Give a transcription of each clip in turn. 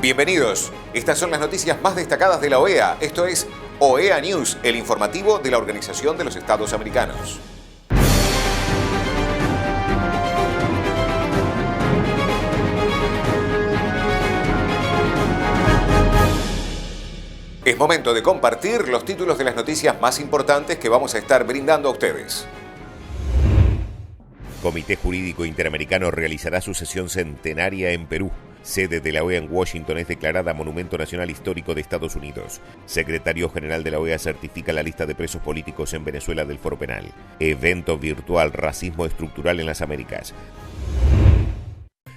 Bienvenidos. Estas son las noticias más destacadas de la OEA. Esto es OEA News, el informativo de la Organización de los Estados Americanos. Es momento de compartir los títulos de las noticias más importantes que vamos a estar brindando a ustedes. Comité Jurídico Interamericano realizará su sesión centenaria en Perú. Sede de la OEA en Washington es declarada Monumento Nacional Histórico de Estados Unidos. Secretario General de la OEA certifica la lista de presos políticos en Venezuela del Foro Penal. Evento virtual Racismo Estructural en las Américas.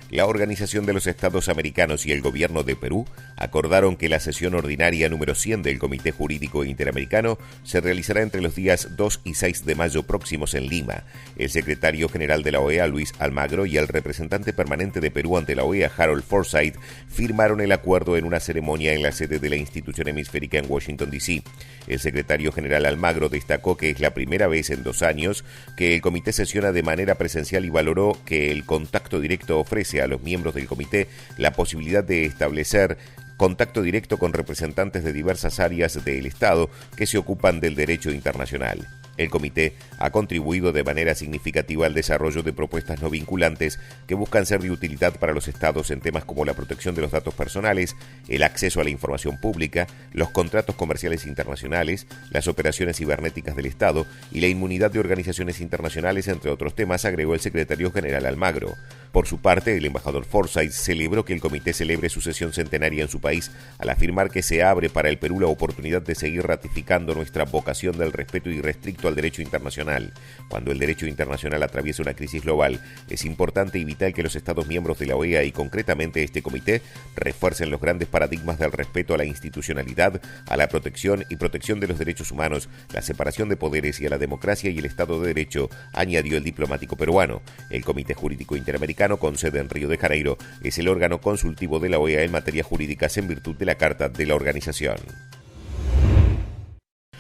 La Organización de los Estados Americanos y el Gobierno de Perú acordaron que la sesión ordinaria número 100 del Comité Jurídico Interamericano se realizará entre los días 2 y 6 de mayo próximos en Lima. El secretario general de la OEA, Luis Almagro, y el representante permanente de Perú ante la OEA, Harold Forsyth, firmaron el acuerdo en una ceremonia en la sede de la institución hemisférica en Washington, D.C. El secretario general Almagro destacó que es la primera vez en 2 años que el comité sesiona de manera presencial y valoró que el contacto directo ofrece a los miembros del comité la posibilidad de establecer contacto directo con representantes de diversas áreas del Estado que se ocupan del derecho internacional. El comité ha contribuido de manera significativa al desarrollo de propuestas no vinculantes que buscan ser de utilidad para los estados en temas como la protección de los datos personales, el acceso a la información pública, los contratos comerciales internacionales, las operaciones cibernéticas del Estado y la inmunidad de organizaciones internacionales, entre otros temas, agregó el secretario general Almagro. Por su parte, el embajador Forsyth celebró que el comité celebre su sesión centenaria en su país al afirmar que se abre para el Perú la oportunidad de seguir ratificando nuestra vocación del respeto irrestricto al derecho internacional. Cuando el derecho internacional atraviesa una crisis global, es importante y vital que los Estados miembros de la OEA y concretamente este comité refuercen los grandes paradigmas del respeto a la institucionalidad, a la protección de los derechos humanos, la separación de poderes y a la democracia y el Estado de Derecho, añadió el diplomático peruano. El Comité Jurídico Interamericano, con sede en Río de Janeiro, es el órgano consultivo de la OEA en materias jurídicas en virtud de la Carta de la organización.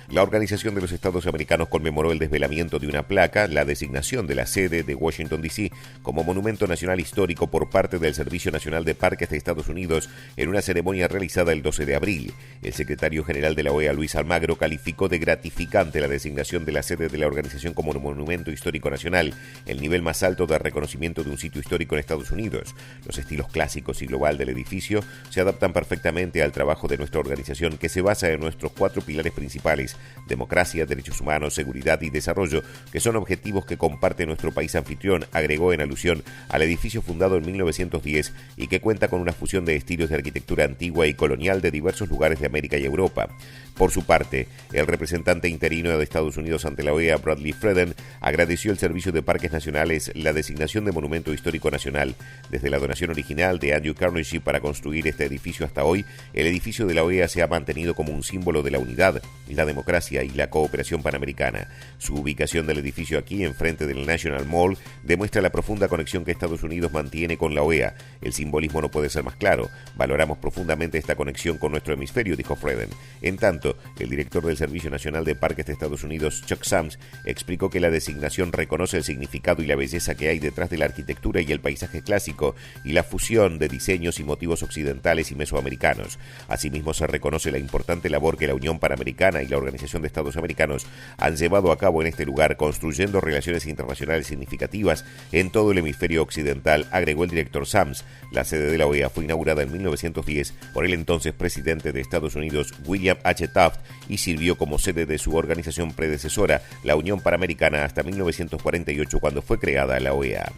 La Organización de los Estados Americanos conmemoró el desvelamiento de una placa, la designación de la sede de Washington, D.C. como Monumento Nacional Histórico por parte del Servicio Nacional de Parques de Estados Unidos en una ceremonia realizada el 12 de abril. El secretario general de la OEA, Luis Almagro, calificó de gratificante la designación de la sede de la organización como Monumento Histórico Nacional, el nivel más alto de reconocimiento de un sitio histórico en Estados Unidos. Los estilos clásicos y global del edificio se adaptan perfectamente al trabajo de nuestra organización, que se basa en nuestros 4 pilares principales: democracia, derechos humanos, seguridad y desarrollo, que son objetivos que comparte nuestro país anfitrión, agregó en alusión al edificio fundado en 1910 y que cuenta con una fusión de estilos de arquitectura antigua y colonial de diversos lugares de América y Europa. Por su parte, el representante interino de Estados Unidos ante la OEA, Bradley Freden, agradeció al Servicio de Parques Nacionales la designación de Monumento Histórico Nacional. Desde la donación original de Andrew Carnegie para construir este edificio hasta hoy, el edificio de la OEA se ha mantenido como un símbolo de la unidad, la democracia y la cooperación panamericana. Su ubicación del edificio aquí, enfrente del National Mall, demuestra la profunda conexión que Estados Unidos mantiene con la OEA. El simbolismo no puede ser más claro. Valoramos profundamente esta conexión con nuestro hemisferio, dijo Freden. En tanto, el director del Servicio Nacional de Parques de Estados Unidos, Chuck Sams, explicó que la designación reconoce el significado y la belleza que hay detrás de la arquitectura y el paisaje clásico y la fusión de diseños y motivos occidentales y mesoamericanos. Asimismo, se reconoce la importante labor que la Unión Panamericana y la Organización de Estados Americanos han llevado a cabo en este lugar, construyendo relaciones internacionales significativas en todo el hemisferio occidental, agregó el director Sams. La sede de la OEA fue inaugurada en 1910 por el entonces presidente de Estados Unidos, William H. Taft, y sirvió como sede de su organización predecesora, la Unión Panamericana, hasta 1948, cuando fue creada la OEA.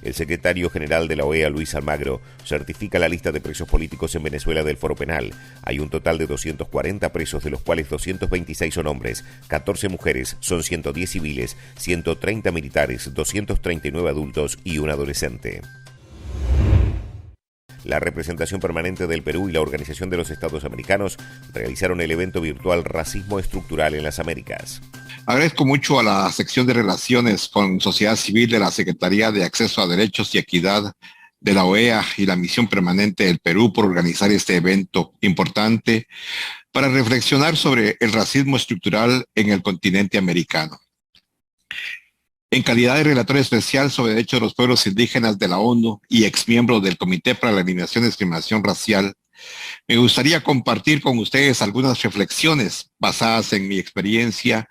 El secretario general de la OEA, Luis Almagro, certifica la lista de presos políticos en Venezuela del Foro Penal. Hay un total de 240 presos, de los cuales 226 son hombres, 14 mujeres, son 110 civiles, 130 militares, 239 adultos y un adolescente. La representación permanente del Perú y la Organización de los Estados Americanos realizaron el evento virtual Racismo Estructural en las Américas. Agradezco mucho a la sección de Relaciones con Sociedad Civil de la Secretaría de Acceso a Derechos y Equidad de la OEA y la Misión Permanente del Perú por organizar este evento importante para reflexionar sobre el racismo estructural en el continente americano. En calidad de relator especial sobre derechos de los pueblos indígenas de la ONU y exmiembro del Comité para la Eliminación de Discriminación Racial, me gustaría compartir con ustedes algunas reflexiones basadas en mi experiencia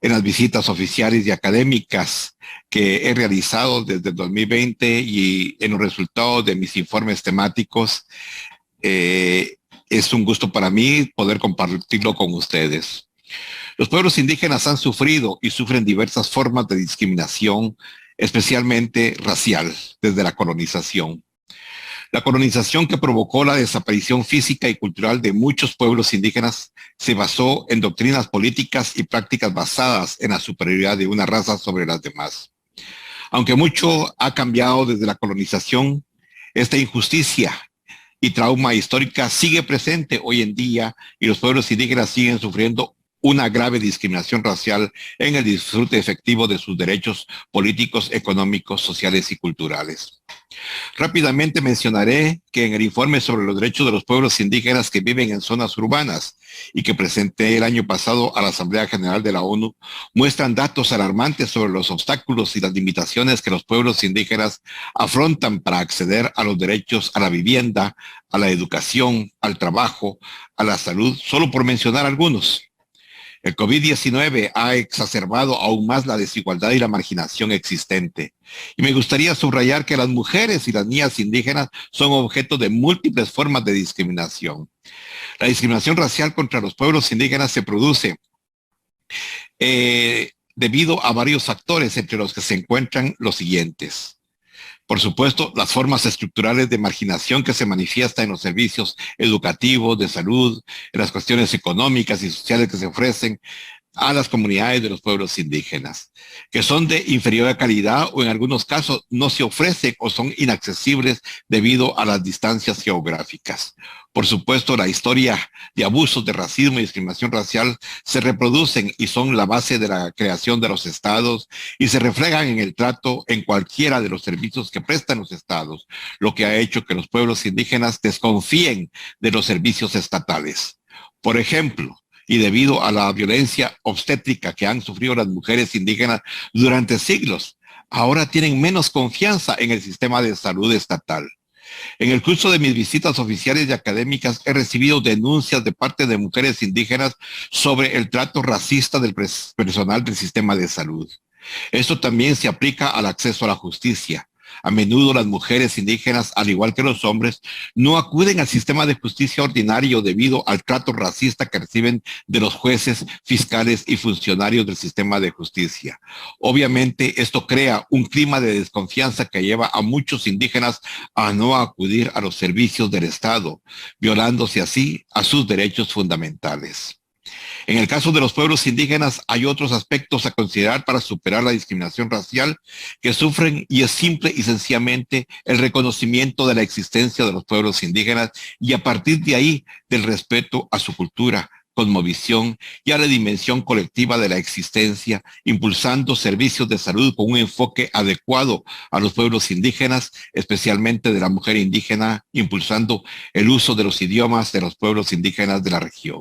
en las visitas oficiales y académicas que he realizado desde el 2020 y en los resultados de mis informes temáticos. Es un gusto para mí poder compartirlo con ustedes. Los pueblos indígenas han sufrido y sufren diversas formas de discriminación, especialmente racial, desde la colonización. La colonización, que provocó la desaparición física y cultural de muchos pueblos indígenas, se basó en doctrinas políticas y prácticas basadas en la superioridad de una raza sobre las demás. Aunque mucho ha cambiado desde la colonización, esta injusticia y trauma histórica sigue presente hoy en día y los pueblos indígenas siguen sufriendo una grave discriminación racial en el disfrute efectivo de sus derechos políticos, económicos, sociales y culturales. Rápidamente mencionaré que en el informe sobre los derechos de los pueblos indígenas que viven en zonas urbanas y que presenté el año pasado a la Asamblea General de la ONU, muestran datos alarmantes sobre los obstáculos y las limitaciones que los pueblos indígenas afrontan para acceder a los derechos a la vivienda, a la educación, al trabajo, a la salud, solo por mencionar algunos. El COVID-19 ha exacerbado aún más la desigualdad y la marginación existente. Y me gustaría subrayar que las mujeres y las niñas indígenas son objeto de múltiples formas de discriminación. La discriminación racial contra los pueblos indígenas se produce debido a varios factores, entre los que se encuentran los siguientes. Por supuesto, las formas estructurales de marginación que se manifiestan en los servicios educativos, de salud, en las cuestiones económicas y sociales que se ofrecen a las comunidades de los pueblos indígenas, que son de inferior calidad o en algunos casos no se ofrecen o son inaccesibles debido a las distancias geográficas. Por supuesto, la historia de abusos de racismo y discriminación racial se reproducen y son la base de la creación de los estados y se reflejan en el trato en cualquiera de los servicios que prestan los estados, lo que ha hecho que los pueblos indígenas desconfíen de los servicios estatales. Por ejemplo, y debido a la violencia obstétrica que han sufrido las mujeres indígenas durante siglos, ahora tienen menos confianza en el sistema de salud estatal. En el curso de mis visitas oficiales y académicas he recibido denuncias de parte de mujeres indígenas sobre el trato racista del personal del sistema de salud. Esto también se aplica al acceso a la justicia. A menudo las mujeres indígenas, al igual que los hombres, no acuden al sistema de justicia ordinario debido al trato racista que reciben de los jueces, fiscales y funcionarios del sistema de justicia. Obviamente, esto crea un clima de desconfianza que lleva a muchos indígenas a no acudir a los servicios del Estado, violándose así a sus derechos fundamentales. En el caso de los pueblos indígenas hay otros aspectos a considerar para superar la discriminación racial que sufren, y es simple y sencillamente el reconocimiento de la existencia de los pueblos indígenas y a partir de ahí del respeto a su cultura, cosmovisión y a la dimensión colectiva de la existencia, impulsando servicios de salud con un enfoque adecuado a los pueblos indígenas, especialmente de la mujer indígena, impulsando el uso de los idiomas de los pueblos indígenas de la región.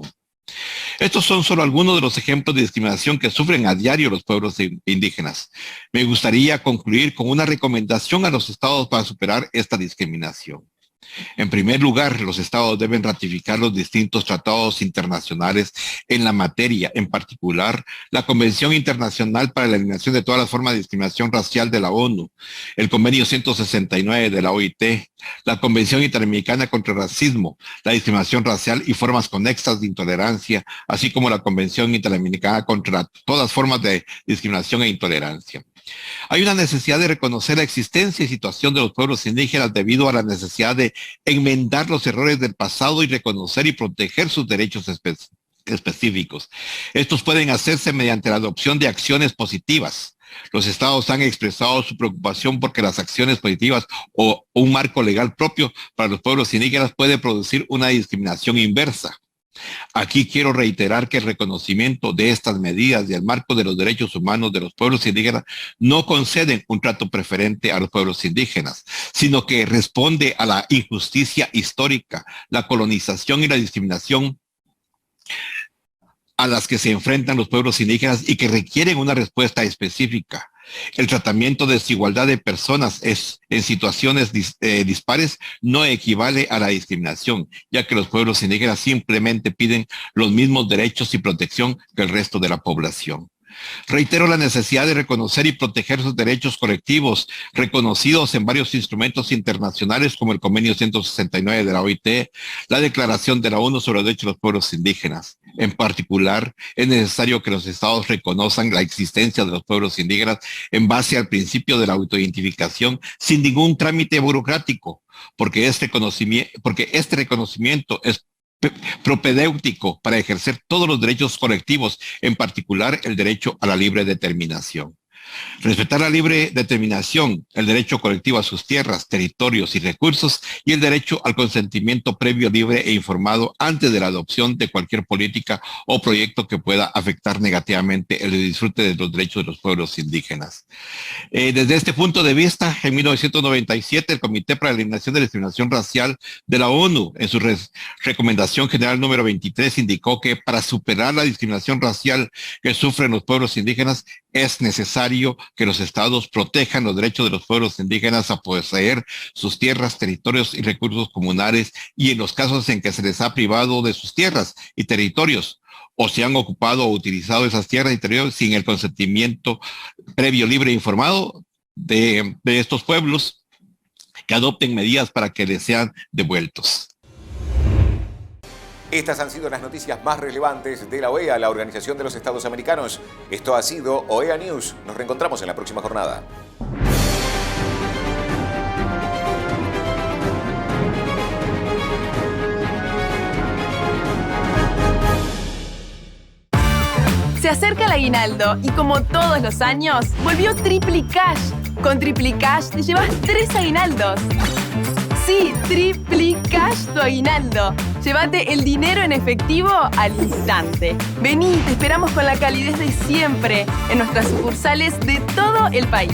Estos son solo algunos de los ejemplos de discriminación que sufren a diario los pueblos indígenas. Me gustaría concluir con una recomendación a los estados para superar esta discriminación. En primer lugar, los estados deben ratificar los distintos tratados internacionales en la materia, en particular la Convención Internacional para la Eliminación de todas las formas de discriminación racial de la ONU, el Convenio 169 de la OIT, la Convención Interamericana contra el Racismo, la discriminación racial y formas conexas de intolerancia, así como la Convención Interamericana contra todas formas de discriminación e intolerancia. Hay una necesidad de reconocer la existencia y situación de los pueblos indígenas debido a la necesidad de enmendar los errores del pasado y reconocer y proteger sus derechos específicos. Estos pueden hacerse mediante la adopción de acciones positivas. Los estados han expresado su preocupación porque las acciones positivas o un marco legal propio para los pueblos indígenas puede producir una discriminación inversa. Aquí quiero reiterar que el reconocimiento de estas medidas y el marco de los derechos humanos de los pueblos indígenas no conceden un trato preferente a los pueblos indígenas, sino que responde a la injusticia histórica, la colonización y la discriminación a las que se enfrentan los pueblos indígenas y que requieren una respuesta específica. El tratamiento de desigualdad de personas en situaciones dispares no equivale a la discriminación, ya que los pueblos indígenas simplemente piden los mismos derechos y protección que el resto de la población. Reitero la necesidad de reconocer y proteger sus derechos colectivos, reconocidos en varios instrumentos internacionales como el Convenio 169 de la OIT, la Declaración de la ONU sobre los Derechos de los Pueblos Indígenas. En particular, es necesario que los estados reconozcan la existencia de los pueblos indígenas en base al principio de la autoidentificación sin ningún trámite burocrático, porque este reconocimiento es propedéutico para ejercer todos los derechos colectivos, en particular el derecho a la libre determinación. Respetar la libre determinación, el derecho colectivo a sus tierras, territorios y recursos y el derecho al consentimiento previo, libre e informado antes de la adopción de cualquier política o proyecto que pueda afectar negativamente el disfrute de los derechos de los pueblos indígenas. Desde este punto de vista, en 1997, el Comité para la Eliminación de la Discriminación Racial de la ONU, en su recomendación general número 23, indicó que para superar la discriminación racial que sufren los pueblos indígenas, es necesario que los estados protejan los derechos de los pueblos indígenas a poseer sus tierras, territorios y recursos comunales, y en los casos en que se les ha privado de sus tierras y territorios, o se han ocupado o utilizado esas tierras y territorios sin el consentimiento previo, libre e informado de estos pueblos, que adopten medidas para que les sean devueltos. Estas han sido las noticias más relevantes de la OEA, la Organización de los Estados Americanos. Esto ha sido OEA News. Nos reencontramos en la próxima jornada. Se acerca el aguinaldo y como todos los años, volvió Triplicash. Con Triplicash te llevas 3 aguinaldos. Sí, Triplicash tu aguinaldo. Llévate el dinero en efectivo al instante. Vení, te esperamos con la calidez de siempre en nuestras sucursales de todo el país.